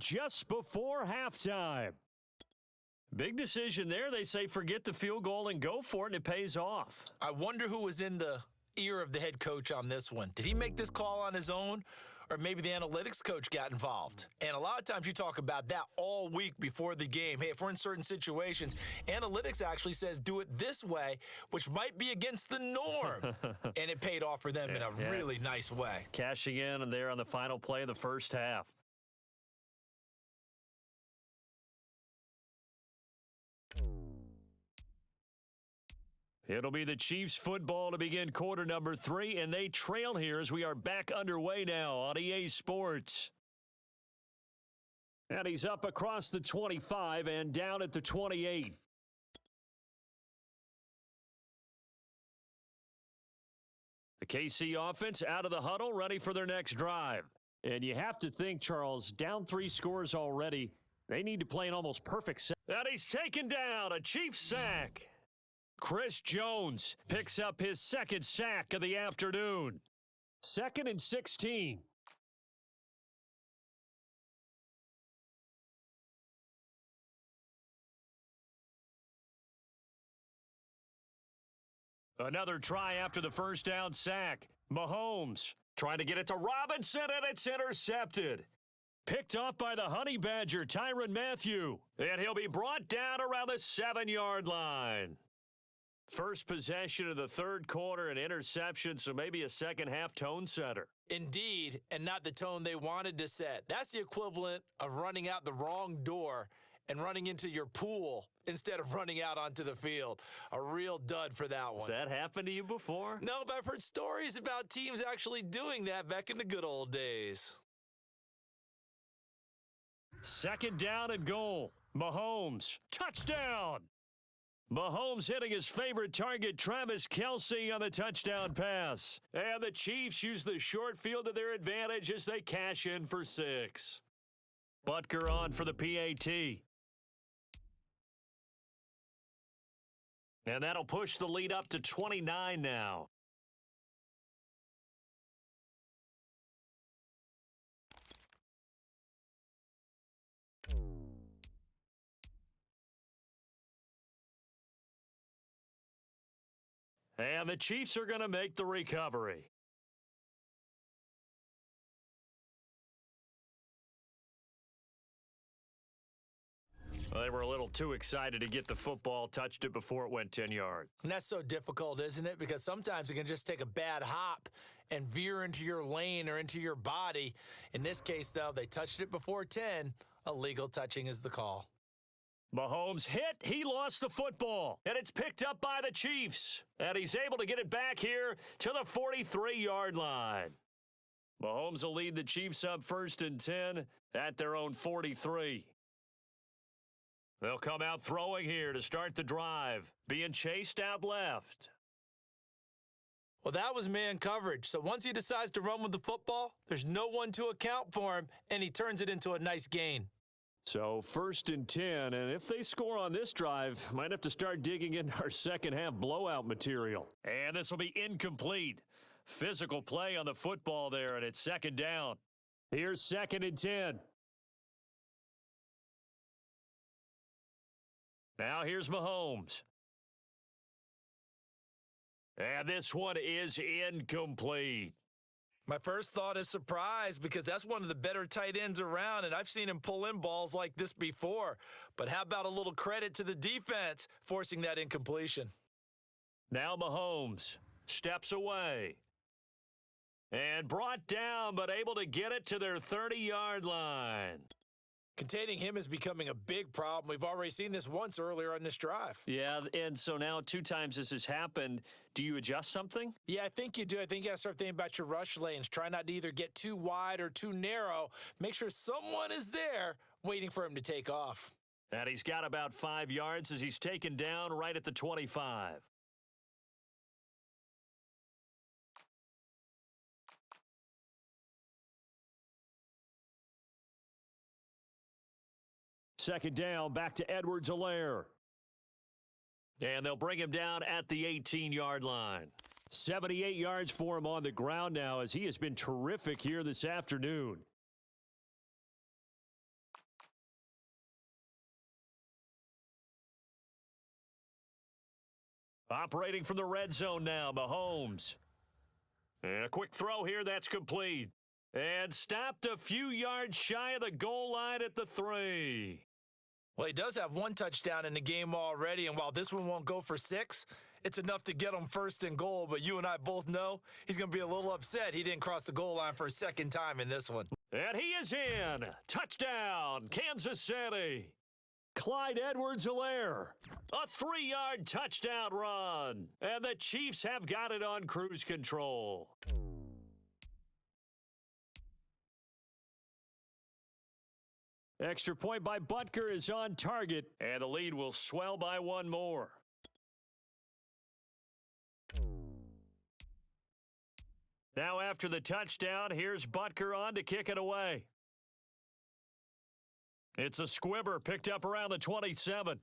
just before halftime. Big decision there. They say forget the field goal and go for it, and it pays off. I wonder who was in the ear of the head coach on this one. Did he make this call on his own? Or maybe the analytics coach got involved. And a lot of times you talk about that all week before the game. Hey, if we're in certain situations, analytics actually says do it this way, which might be against the norm. And it paid off for them in a really nice way. Cashing in and there on the final play of the first half. It'll be the Chiefs football to begin quarter number 3, and they trail here as we are back underway now on EA Sports. And he's up across the 25 and down at the 28. The KC offense out of the huddle, ready for their next drive. And you have to think, Charles, down 3 scores already. They need to play an almost perfect set. And he's taken down, a Chiefs sack. Chris Jones picks up his second sack of the afternoon. 2nd and 16. Another try after the first down sack. Mahomes trying to get it to Robinson, and it's intercepted. Picked off by the Honey Badger, Tyrann Mathieu. And he'll be brought down around the 7-yard line. First possession of the third quarter, an interception, so maybe a second-half tone setter. Indeed, and not the tone they wanted to set. That's the equivalent of running out the wrong door and running into your pool instead of running out onto the field. A real dud for that one. Has that happened to you before? No, but I've heard stories about teams actually doing that back in the good old days. 2nd down and goal. Mahomes, touchdown! Mahomes hitting his favorite target, Travis Kelce, on the touchdown pass. And the Chiefs use the short field to their advantage as they cash in for 6. Butker on for the PAT. And that'll push the lead up to 29 now. And the Chiefs are going to make the recovery. Well, they were a little too excited to get the football, touched it before it went 10 yards. And that's so difficult, isn't it? Because sometimes it can just take a bad hop and veer into your lane or into your body. In this case, though, they touched it before 10. Illegal touching is the call. Mahomes hit, he lost the football, and it's picked up by the Chiefs. And he's able to get it back here to the 43-yard line. Mahomes will lead the Chiefs up 1st and 10 at their own 43. They'll come out throwing here to start the drive, being chased out left. Well, that was man coverage. So once he decides to run with the football, there's no one to account for him, and he turns it into a nice gain. So 1st and 10, and if they score on this drive, might have to start digging into our second-half blowout material. And this will be incomplete. Physical play on the football there, and it's 2nd down. Here's 2nd and 10. Now here's Mahomes. And this one is incomplete. My first thought is surprise because that's one of the better tight ends around, and I've seen him pull in balls like this before. But how about a little credit to the defense forcing that incompletion? Now Mahomes steps away. And brought down, but able to get it to their 30-yard line. Containing him is becoming a big problem. We've already seen this once earlier on this drive. Yeah, and so now 2 times this has happened. Do you adjust something? Yeah, I think you do. I think you got to start thinking about your rush lanes. Try not to either get too wide or too narrow. Make sure someone is there waiting for him to take off. And he's got about 5 yards as he's taken down right at the 25. Second down, back to Edwards-Helaire. And they'll bring him down at the 18-yard line. 78 yards for him on the ground now as he has been terrific here this afternoon. Operating from the red zone now, Mahomes. And a quick throw here, that's complete. And stopped a few yards shy of the goal line at the 3. Well, he does have one touchdown in the game already, and while this one won't go for 6, it's enough to get him first and goal. But you and I both know he's going to be a little upset he didn't cross the goal line for a second time in this one. And he is in. Touchdown, Kansas City. Clyde Edwards-Helaire. A 3-yard touchdown run. And the Chiefs have got it on cruise control. Extra point by Butker is on target. And the lead will swell by one more. Now after the touchdown, here's Butker on to kick it away. It's a squibber picked up around the 27.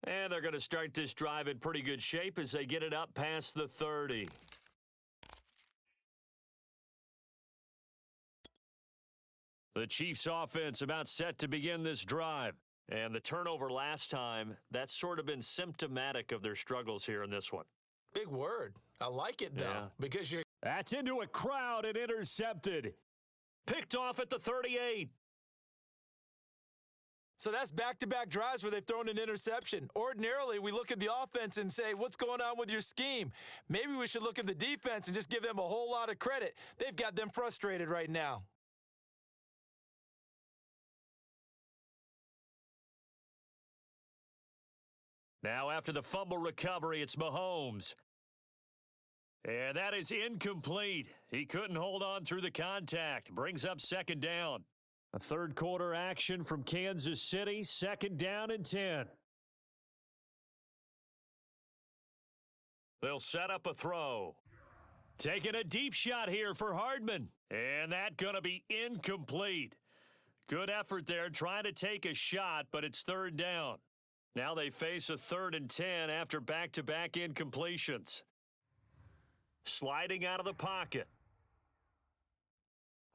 And they're going to start this drive in pretty good shape as they get it up past the 30. The Chiefs offense about set to begin this drive. And the turnover last time, that's sort of been symptomatic of their struggles here in this one. Big word. I like it, though, because you're... That's into a crowd and intercepted. Picked off at the 38. So that's back-to-back drives where they've thrown an interception. Ordinarily, we look at the offense and say, what's going on with your scheme? Maybe we should look at the defense and just give them a whole lot of credit. They've got them frustrated right now. Now after the fumble recovery, it's Mahomes. And that is incomplete. He couldn't hold on through the contact. Brings up second down. A third quarter action from Kansas City. Second down and 10. They'll set up a throw. Taking a deep shot here for Hardman. And that going to be incomplete. Good effort there trying to take a shot, but it's third down. Now they face a 3rd and 10 after back-to-back incompletions. Sliding out of the pocket.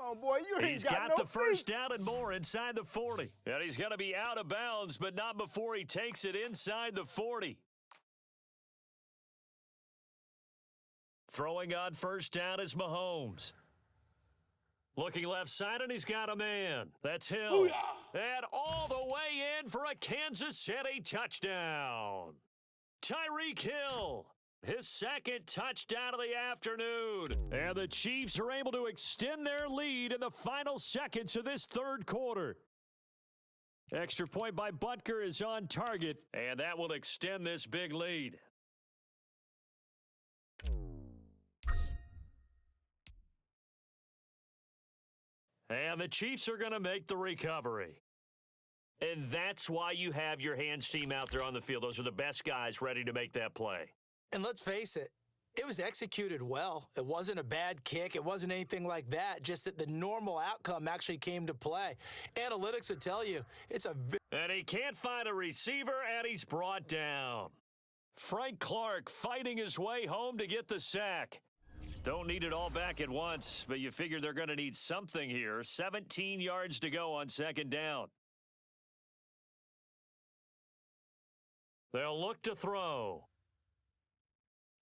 Oh, boy, He's got the first down and more inside the 40. And he's going to be out of bounds, but not before he takes it inside the 40. Throwing on first down is Mahomes. Looking left side, and he's got a man. That's Hill. Booyah! And all the way in for a Kansas City touchdown. Tyreek Hill. His second touchdown of the afternoon. And the Chiefs are able to extend their lead in the final seconds of this third quarter. Extra point by Butker is on target, and that will extend this big lead. And the Chiefs are going to make the recovery. And that's why you have your hands team out there on the field. Those are the best guys ready to make that play. And let's face it, it was executed well. It wasn't a bad kick. It wasn't anything like that, just that the normal outcome actually came to play. Analytics will tell you it's a... And he can't find a receiver, and he's brought down. Frank Clark fighting his way home to get the sack. Don't need it all back at once, but you figure they're going to need something here. 17 yards to go on second down. They'll look to throw.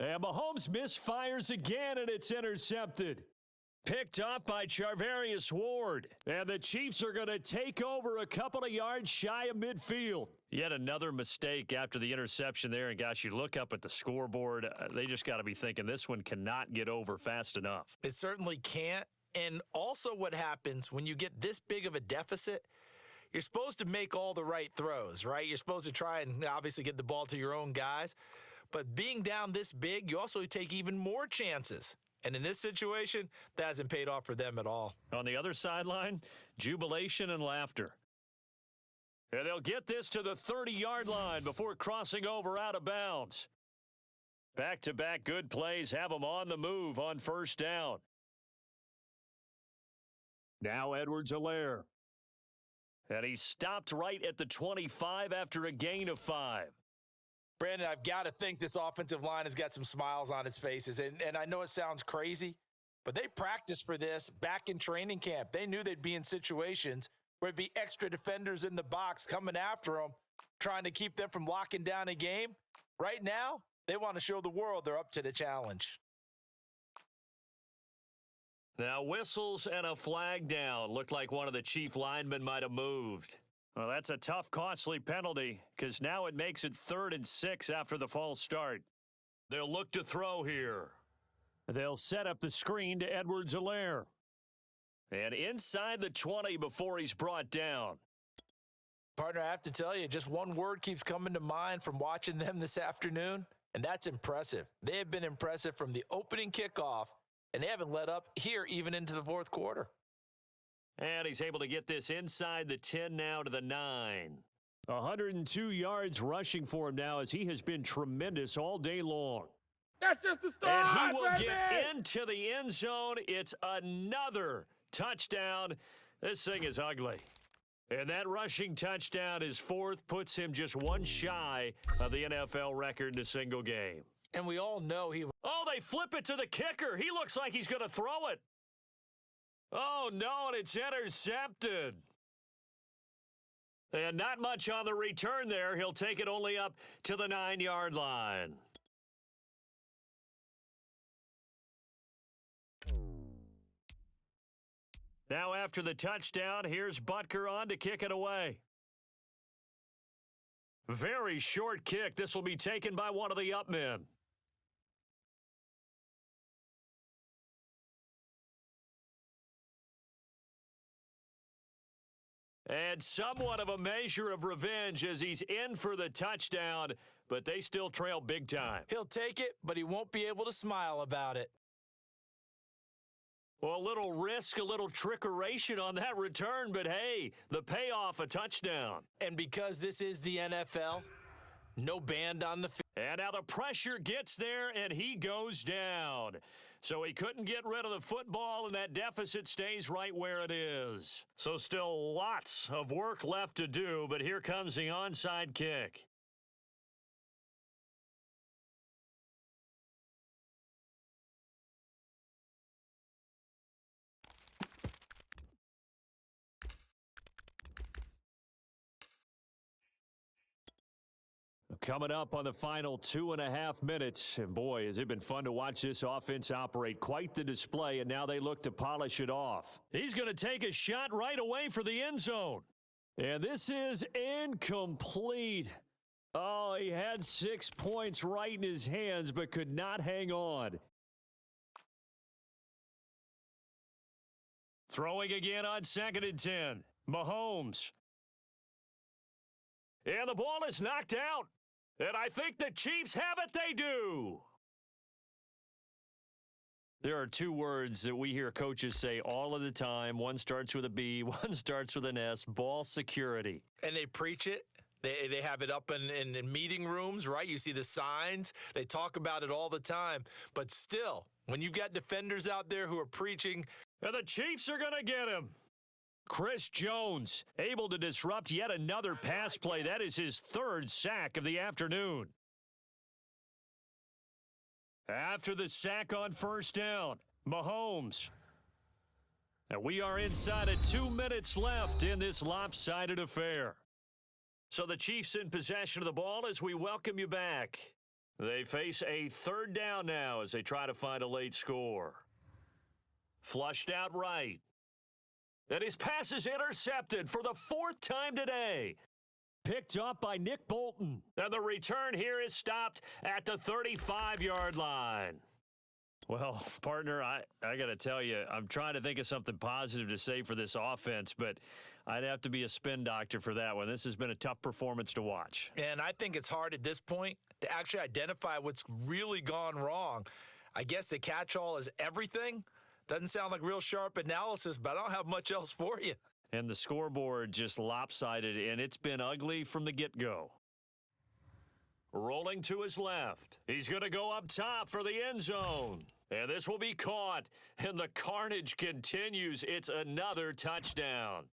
And Mahomes misfires again, and it's intercepted. Picked up by Charvarius Ward. And the Chiefs are going to take over a couple of yards shy of midfield. Yet another mistake after the interception there. And, gosh, you look up at the scoreboard. They just got to be thinking this one cannot get over fast enough. It certainly can't. And also what happens when you get this big of a deficit, you're supposed to make all the right throws, right? You're supposed to try and obviously get the ball to your own guys. But being down this big, you also take even more chances. And in this situation, that hasn't paid off for them at all. On the other sideline, jubilation and laughter. And they'll get this to the 30-yard line before crossing over out of bounds. Back-to-back good plays have them on the move on first down. Now Edwards-Helaire. And he stopped right at the 25 after a gain of 5. Brandon, I've got to think this offensive line has got some smiles on its faces. And I know it sounds crazy, but they practiced for this back in training camp. They knew they'd be in situations where it'd be extra defenders in the box coming after them, trying to keep them from locking down a game. Right now, they want to show the world they're up to the challenge. Now whistles and a flag down. Looked like one of the Chief linemen might have moved. Well, that's a tough, costly penalty because now it makes it 3rd and 6 after the false start. They'll look to throw here. They'll set up the screen to Edwards-Helaire. And inside the 20 before he's brought down. Partner, I have to tell you, just one word keeps coming to mind from watching them this afternoon, and that's impressive. They have been impressive from the opening kickoff, and they haven't let up here even into the 4th quarter. And he's able to get this inside the 10 now to the 9. 102 yards rushing for him now as he has been tremendous all day long. That's just the start, And he will baby! get into the end zone. It's another touchdown. This thing is ugly. And that rushing touchdown, his 4th, puts him just one shy of the NFL record in a single game. And we all know he... Oh, they flip it to the kicker. He looks like he's going to throw it. Oh, no, and it's intercepted. And not much on the return there. He'll take it only up to the 9-yard line. Now after the touchdown, here's Butker on to kick it away. Very short kick. This will be taken by one of the up men. And somewhat of a measure of revenge as he's in for the touchdown, but they still trail big time. He'll take it, but he won't be able to smile about it. Well, a little risk, a little trickeration on that return, but hey, the payoff, a touchdown. And because this is the NFL, no band on the field. And now the pressure gets there, and he goes down. So he couldn't get rid of the football, and that deficit stays right where it is. So still lots of work left to do, but here comes the onside kick. Coming up on the final 2.5 minutes, and boy, has it been fun to watch this offense operate. Quite the display, and now they look to polish it off. He's going to take a shot right away for the end zone. And this is incomplete. Oh, he had 6 points right in his hands, but could not hang on. Throwing again on 2nd and 10. Mahomes. And the ball is knocked out. And I think the Chiefs have it. They do. There are 2 words that we hear coaches say all of the time. One starts with a B, one starts with an S. Ball security. And they preach it. They have it up in meeting rooms, right? You see the signs. They talk about it all the time. But still, when you've got defenders out there who are preaching. And the Chiefs are going to get him. Chris Jones able to disrupt yet another pass play. That is his 3rd sack of the afternoon. After the sack on 1st down, Mahomes. And we are inside of 2 minutes left in this lopsided affair. So the Chiefs in possession of the ball as we welcome you back. They face a 3rd down now as they try to find a late score. Flushed out right. And his pass is intercepted for the 4th time today. Picked up by Nick Bolton. And the return here is stopped at the 35-yard line. Well, partner, I got to tell you, I'm trying to think of something positive to say for this offense, but I'd have to be a spin doctor for that one. This has been a tough performance to watch. And I think it's hard at this point to actually identify what's really gone wrong. I guess the catch-all is everything. Doesn't sound like real sharp analysis, but I don't have much else for you. And the scoreboard just lopsided, and it's been ugly from the get-go. Rolling to his left. He's going to go up top for the end zone. And this will be caught, and the carnage continues. It's another touchdown.